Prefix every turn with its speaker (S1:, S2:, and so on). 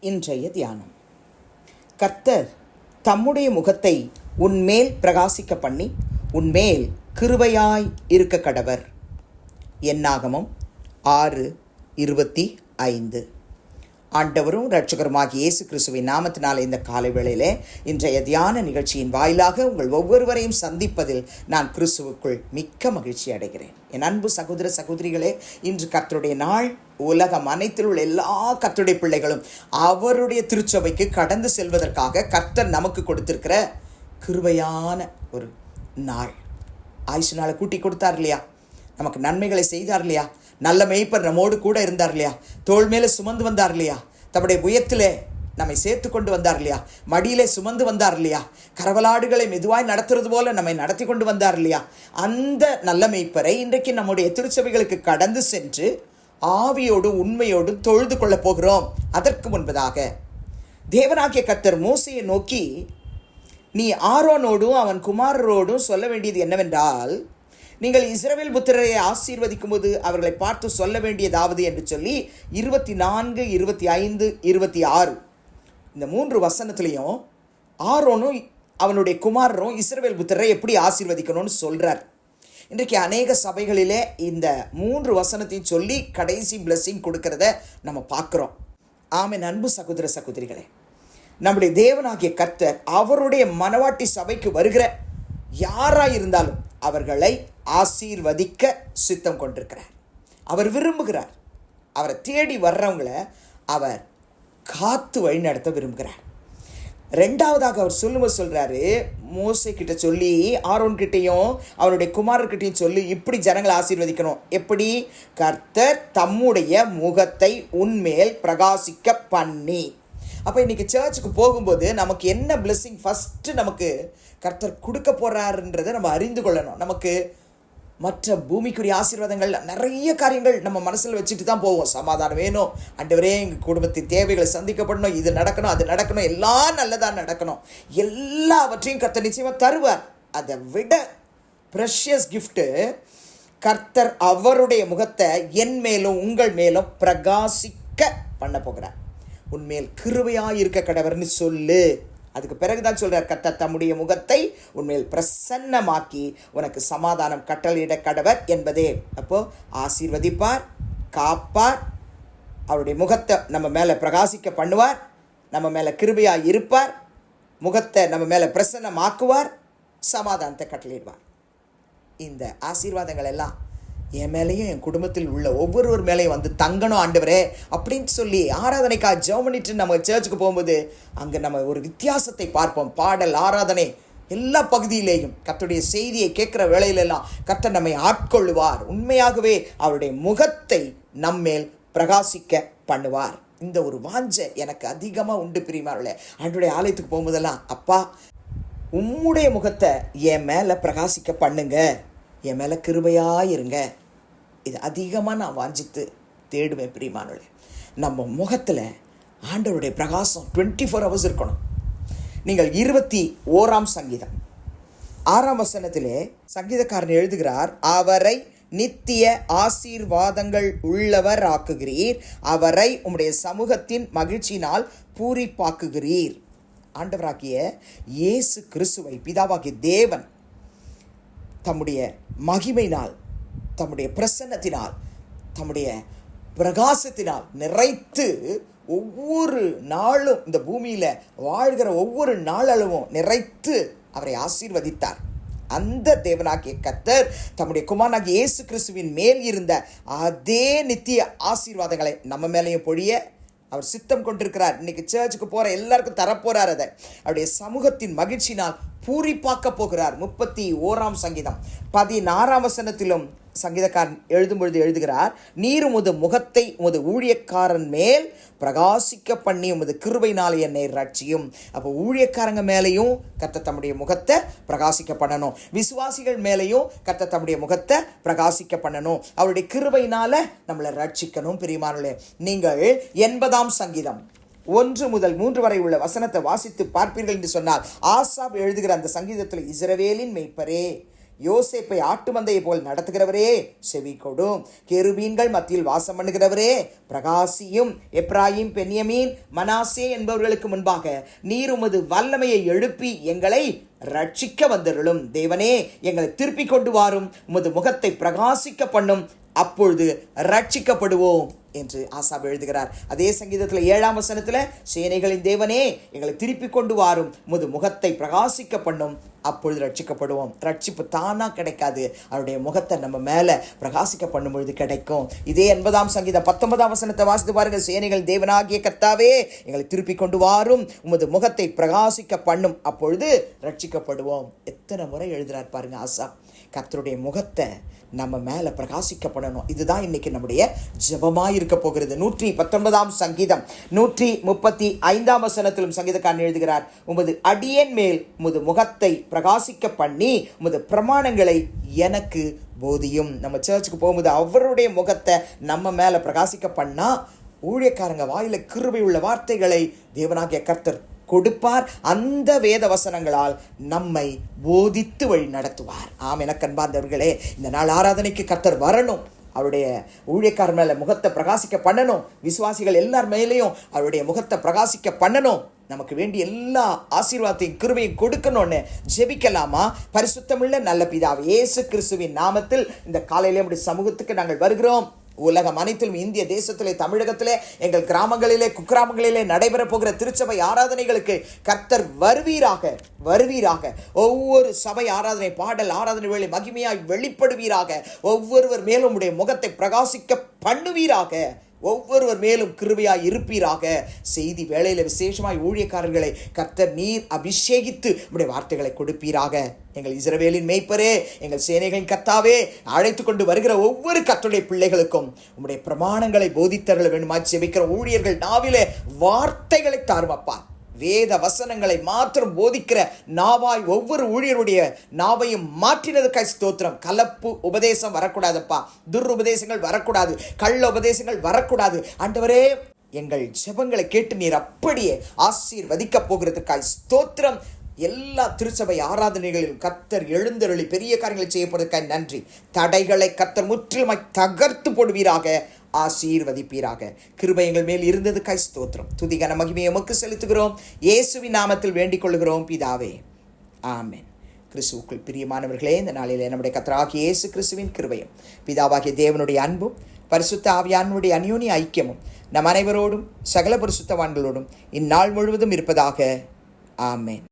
S1: இன்றைய தியானம். கர்த்தர் தம்முடைய முகத்தை உன்மேல் பிரகாசிக்க பண்ணி உன்மேல் கிருபையாய் இருக்க கடவர். என்னாகமம் 6:25. ஆண்டவரும் இரட்சகருமாகிய இயேசு கிறிஸ்துவின் நாமத்தினாலே இந்த காலை வேளையிலே இன்றைய தியான நிகழ்ச்சியின் வாயிலாக உங்கள் ஒவ்வொருவரையும் சந்திப்பதில் நான் கிறிஸ்துவுக்குள் மிக்க மகிழ்ச்சி அடைகிறேன். என் அன்பு சகோதர சகோதரிகளே, இன்று கர்த்தருடைய நாள். உலகம் அனைத்தில் உள்ள எல்லா கர்த்தருடைய பிள்ளைகளும் அவருடைய திருச்சபைக்கு கடந்து செல்வதற்காக கர்த்தர் நமக்கு கொடுத்திருக்கிற கிருபையான ஒரு நாள். ஆயுசு நாளை கூட்டி கொடுத்தார் இல்லையா? நமக்கு நன்மைகளை செய்தார் இல்லையா? நல்ல மேய்ப்பர் நம்மோடு கூட இருந்தார் இல்லையா? தோள் மேலே சுமந்து வந்தார் இல்லையா? தம்முடைய புயத்திலே நம்மை சேர்த்து கொண்டு வந்தார் இல்லையா? மடியிலே சுமந்து வந்தார் இல்லையா? கரவலாடுகளை மெதுவாய் நடத்துறது போல நம்மை நடத்தி கொண்டு வந்தார் இல்லையா? அந்த நல்ல மேய்ப்பரை இன்றைக்கு நம்முடைய திருச்சபைகளுக்கு கடந்து சென்று ஆவியோடு உண்மையோடு தொழுது கொள்ளப் போகிறோம். அதற்கு முன்பதாக தேவனாகிய கர்த்தர் மோசேயை நோக்கி, நீ ஆரோனோடும் அவன் குமாரரோடும் சொல்ல வேண்டியது என்னவென்றால், நீங்கள் இஸ்ரவேல் புத்திரரை ஆசீர்வதிக்கும் போது அவர்களை பார்த்து சொல்ல வேண்டியதாவது என்று சொல்லி 24, 25, 26 இந்த 3 வசனத்துலேயும் ஆரோனும் அவனுடைய குமாரரும் இஸ்ரவேல் புத்திரரை எப்படி ஆசீர்வதிக்கணும்னு சொல்கிறார். இன்றைக்கு அநேக சபைகளிலே இந்த 3 வசனத்தையும் சொல்லி கடைசி பிளெஸிங் கொடுக்கறத நம்ம பார்க்குறோம். ஆமென். அன்பு சகோதர சகோதரிகளே, நம்முடைய தேவனாகிய கர்த்தர் அவருடைய மனவாட்டி சபைக்கு வருகிற யாராக இருந்தாலும் அவர்களை ஆசீர்வதிக்க சித்தம் கொண்டிருக்கிறார். அவர் விரும்புகிறார். அவரை தேடி வர்றவங்களை அவர் காத்து வழி நடத்த விரும்புகிறார். ரெண்டாவதாக அவர் சொல்றாரு, மோசே கிட்ட சொல்லி ஆரோன் கிட்டையும் அவருடைய குமாரர்கிட்டையும் சொல்லி இப்படி ஜனங்களை ஆசீர்வதிக்கணும். எப்படி? கர்த்தர் தம்முடைய முகத்தை உன்மேல் பிரகாசிக்க பண்ணி. அப்போ இன்றைக்கி சர்ச்சுக்கு போகும்போது நமக்கு என்ன பிளெஸிங் ஃபஸ்ட்டு நமக்கு கர்த்தர் கொடுக்க போகிறாருன்றதை நம்ம அறிந்து கொள்ளணும். நமக்கு மற்ற பூமிக்குரிய ஆசீர்வாதங்கள் நிறைய காரியங்கள் நம்ம மனசில் வச்சுட்டு தான் போவோம். சமாதானம் வேணும், ஆண்டவரே எங்கள் குடும்பத்தின் தேவைகளை சந்திக்கப்படணும், இது நடக்கணும், அது நடக்கணும், எல்லாம் நல்லதாக நடக்கணும், எல்லாவற்றையும் கர்த்தர் நிச்சயமாக தருவார். அதை விட ப்ரெஷியஸ் கிஃப்ட்டு கர்த்தர் அவருடைய முகத்தை என் மேலும் உங்கள் மேலும் பிரகாசிக்க பண்ண போகிறார். உன்மேல் கிருபையாக இருக்க கடவர்னு சொல்லு. அதுக்கு பிறகுதான் சொல்கிறார், கர்த்தர் தம்முடைய முகத்தை உன்மேல் பிரசன்னமாக்கி உனக்கு சமாதானம் கட்டளையிட கடவர் என்பதே. அப்போது ஆசீர்வதிப்பார், காப்பார், அவருடைய முகத்தை நம்ம மேலே பிரகாசிக்க பண்ணுவார், நம்ம மேலே கிருபையாக இருப்பார், முகத்தை நம்ம மேலே பிரசன்னமாக்குவார், சமாதானத்தை கட்டளையிடுவார். இந்த ஆசீர்வாதங்கள் எல்லாம் என் மேலேயும் என் குடும்பத்தில் உள்ள ஒவ்வொருவர் மேலேயும் வந்து தங்கணும் ஆண்டவரே அப்படின்னு சொல்லி ஆராதனைக்காக ஜெபம் பண்ணிட்டு நம்ம சர்ச்சுக்கு போகும்போது அங்கே நம்ம ஒரு வித்தியாசத்தை பார்ப்போம். பாடல், ஆராதனை எல்லா பகுதியிலேயும் கர்த்தருடைய செய்தியை கேட்குற வேளையிலெல்லாம் கர்த்தர் நம்மை ஆட்கொள்ளுவார். உண்மையாகவே அவருடைய முகத்தை நம்மேல் பிரகாசிக்க பண்ணுவார். இந்த ஒரு வாஞ்சை எனக்கு அதிகமாக உண்டு பிரியமானவர்களே. ஆண்டவருடைய ஆலயத்துக்கு போகும்போதெல்லாம், அப்பா உம்முடைய முகத்தை என் மேலே பிரகாசிக்க பண்ணுங்க, என் மேலே கிருபையாக இருங்க. இது அதிகமாக நான் வாஞ்சித்து தேடுவேன் பிரியமானவர்களே. நம்ம முகத்தில் ஆண்டவருடைய பிரகாசம் 24 hours இருக்கணும். நீங்கள் 21 சங்கீதம் 6 வசனத்திலே சங்கீதக்காரன் எழுதுகிறார், அவரை நித்திய ஆசீர்வாதங்கள் உள்ளவர் ஆக்குகிறீர், அவரை உம்முடைய சமூகத்தின் மகிழ்ச்சியினால் பூரிப்பாக்குகிறீர். ஆண்டவராகிய இயேசு கிறிஸ்துவை பிதாவாகிய தேவன் தம்முடைய மகிமையினால், தம்முடைய பிரசன்னத்தினால், தம்முடைய பிரகாசத்தினால் நிறைத்து ஒவ்வொரு நாளும் இந்த பூமியில் வாழ்கிற ஒவ்வொரு நாளளவும் நிறைத்து அவரை ஆசீர்வதித்தார். அந்த தேவனாகிய கர்த்தர் தம்முடைய குமாரனாகிய இயேசு கிறிஸ்துவின் மேல் இருந்த அதே நித்திய ஆசீர்வாதங்களை நம்ம மேலேயும் பொழிய அவர் சித்தம் கொண்டிருக்கிறார். இன்னைக்கு சர்ச்சுக்கு போகிற எல்லாருக்கும் தரப்போகிறார். அதை அவருடைய சமூகத்தின் மகிழ்ச்சினால் பூரிப்பாக்க போகிறார். 31 சங்கீதம் 16 வசனத்திலும் சங்கீதக்காரன் எழுதும் பொழுது எழுதுகிறார், நீர் உமது முகத்தை உமது ஊழியக்காரன் மேல் பிரகாசிக்க பண்ணி உமது கிருபையினாலே என்னை ரட்சியும். அப்போ ஊழியக்காரங்க மேலேயும் கர்த்தர் தம்முடைய முகத்தை பிரகாசிக்க பண்ணணும், விசுவாசிகள் மேலேயும் கர்த்தர் தம்முடைய முகத்தை பிரகாசிக்க பண்ணணும், அவருடைய கிருபையினால நம்மளை ரட்சிக்கணும். பிரியமானவர்களே, நீங்கள் 80 சங்கீதம் 1 முதல் 3 வரை உள்ள வசனத்தை வாசித்து பார்ப்பீர்கள் என்று சொன்னால், ஆசாப் எழுதுகிற அந்த சங்கீதத்தில், இஸ்ரவேலின் மேய்ப்பரே யோசேப்பை ஆட்டு மந்தையை போல் நடத்துகிறவரே செவி கொடும். கெருபீன்கள் மத்தியில் வாசம் பண்ணுகிறவரே பிரகாசியும். எப்ராயிம், பென்யமீன், மனாசே என்பவர்களுக்கு முன்பாக நீர் உமது வல்லமையை எழுப்பி எங்களை ரட்சிக்க வந்தருளும். தேவனே, எங்களை திருப்பி கொண்டு வாரும், உமது முகத்தை பிரகாசிக்க பண்ணும், அப்பொழுது ரட்சிக்கப்படுவோம் என்று ஆசாப் எழுதுகிறார். அதே சங்கீதத்தில் 7ஆம் வசனத்தில், சேனைகளின் தேவனே, எங்களை திருப்பி கொண்டு வாரும், உமது முகத்தை பிரகாசிக்க பண்ணும், அப்பொழுது ரட்சிக்கப்படுவோம். ரட்சிப்பு தானா கிடைக்காது, அவருடைய முகத்தை நம்ம மேல பிரகாசிக்க பண்ணும் பொழுது கிடைக்கும். இதே 80ஆம் சங்கீதம் 19ஆம் வசனத்தை வாசித்து பாருங்கள். சேனைகள் தேவனாகிய கர்த்தாவே, எங்களை திருப்பி கொண்டு வாரும், உமது முகத்தை பிரகாசிக்க பண்ணும், அப்பொழுது ரட்சிக்கப்படுவோம். எத்தனை முறை எழுதுறார் பாருங்க ஆசாப். கர்த்தருடைய முகத்தை நம்ம மேல பிரகாசிக்க பண்ணணும். இதுதான் இன்னைக்கு நம்முடைய ஜெபமாய் இருக்க போகிறது. 119ஆம் சங்கீதம் 135ஆம் வசனத்திலும் சங்கீதக்காரன் எழுதுகிறார், உமது அடியேன் மேல் உமது முகத்தை பிரகாசிக்க பண்ணி உமது பிரமாணங்களை எனக்கு போதியும். நம்ம சர்ச்சுக்கு போகும்போது அவருடைய முகத்தை நம்ம மேல பிரகாசிக்க பண்ணா ஊழியக்காரங்க வாயில கிருபை உள்ள வார்த்தைகளை தேவனாகிய கர்த்தர் கொடுப்பார். அந்த வேத வசனங்களால் நம்மை போதித்து வழி நடத்துவார். ஆம், எனக்கு அன்பார்ந்தவர்களே, இந்த நாள் ஆராதனைக்கு கர்த்தர் வரணும், அவருடைய ஊழியக்காரர் மேல முகத்தை பிரகாசிக்க பண்ணணும். விசுவாசிகள் எல்லார் மேலேயும் அவருடைய முகத்தை பிரகாசிக்க பண்ணணும். நமக்கு வேண்டிய எல்லா ஆசீர்வாதத்தையும் கிருபையும் கொடுக்கணும்னு ஜெபிக்கலாமா? பரிசுத்தமுள்ள நல்ல பிதாவே, இயேசு கிறிஸ்துவின் நாமத்தில் இந்த காலையிலே நம்முடைய சமூகத்துக்கு நாங்கள் வருகிறோம். உலகம் அனைத்திலும், இந்திய தேசத்திலே, தமிழகத்திலே, எங்கள் கிராமங்களிலே, குக்கிராமங்களிலே நடைபெற போகிற திருச்சபை ஆராதனைகளுக்கு கர்த்தர் வருவீராக, வருவீராக. ஒவ்வொரு சபை ஆராதனை, பாடல் ஆராதனை வேளை மகிமையாய் வெளிப்படுவீராக. ஒவ்வொருவர் மேலும் உடைய முகத்தை பிரகாசிக்க பண்ணுவீராக. ஒவ்வொருவர் மேலும் கிருபையாய் இருப்பீராக. செய்தி வேளையில விசேஷமாய் ஊழியக்காரர்களை கர்த்தர் நீர் அபிஷேகித்து உடைய வார்த்தைகளை கொடுப்பீராக. எங்கள் இஸ்ரவேலின் மேய்ப்பரே, எங்கள் சேனைகளின் கர்த்தாவே, அழைத்து கொண்டு வருகிற ஒவ்வொரு கர்த்தருடைய பிள்ளைகளுக்கும் உம்முடைய பிரமாணங்களை போதித்தருள வேண்டுமாய் ஜெபிக்கிற ஊழியர்கள் நாவிலே வார்த்தைகளை தாருமப்பா. வேத வசனங்களை மாத்திரம் போதிக்கிற நாவாய் ஒவ்வொரு ஊழியருடைய நாவையும் மாற்றினதுக்காய் ஸ்தோத்திரம். கலப்பு உபதேசம் வரக்கூடாதுப்பா, துருபதேசங்கள் வரக்கூடாது, கள்ள உபதேசங்கள் வரக்கூடாது. ஆண்டவரே, எங்கள் ஜெபங்களை கேட்டு நீர் அப்படியே ஆசீர்வதிக்க போகிறதுக்காய் ஸ்தோத்திரம். எல்லா திருச்சபை ஆராதனைகளிலும் கர்த்தர் எழுந்தருளி பெரிய காரியங்களை செய்யப்படுவதற்காக நன்றி. தடைகளை கர்த்தர் முற்றிலுமாய் தகர்த்து போடுவீராக, ஆசீர்வதிப்பீராக. கிருபை எங்கள் மேல் இருந்ததுக்காய் ஸ்தோத்திரம். துதிகன மகிமையை உமக்கு செலுத்துகிறோம். இயேசுவின் நாமத்தில் வேண்டிக் கொள்கிறோம் பிதாவே, ஆமென். கிறிஸ்துவுக்குள் பிரியமானவர்களே, இந்த நாளிலே நம்முடைய கர்த்தராகிய இயேசு கிறிஸ்துவின் கிருபையும் பிதாவாகிய தேவனுடைய அன்பும் பரிசுத்த ஆவியானுடைய அந்யோன்ய ஐக்கியமும் நம் அனைவரோடும் சகல பரிசுத்தவான்களோடும் இந்நாள் முழுவதும் இருப்பதாக. ஆமென்.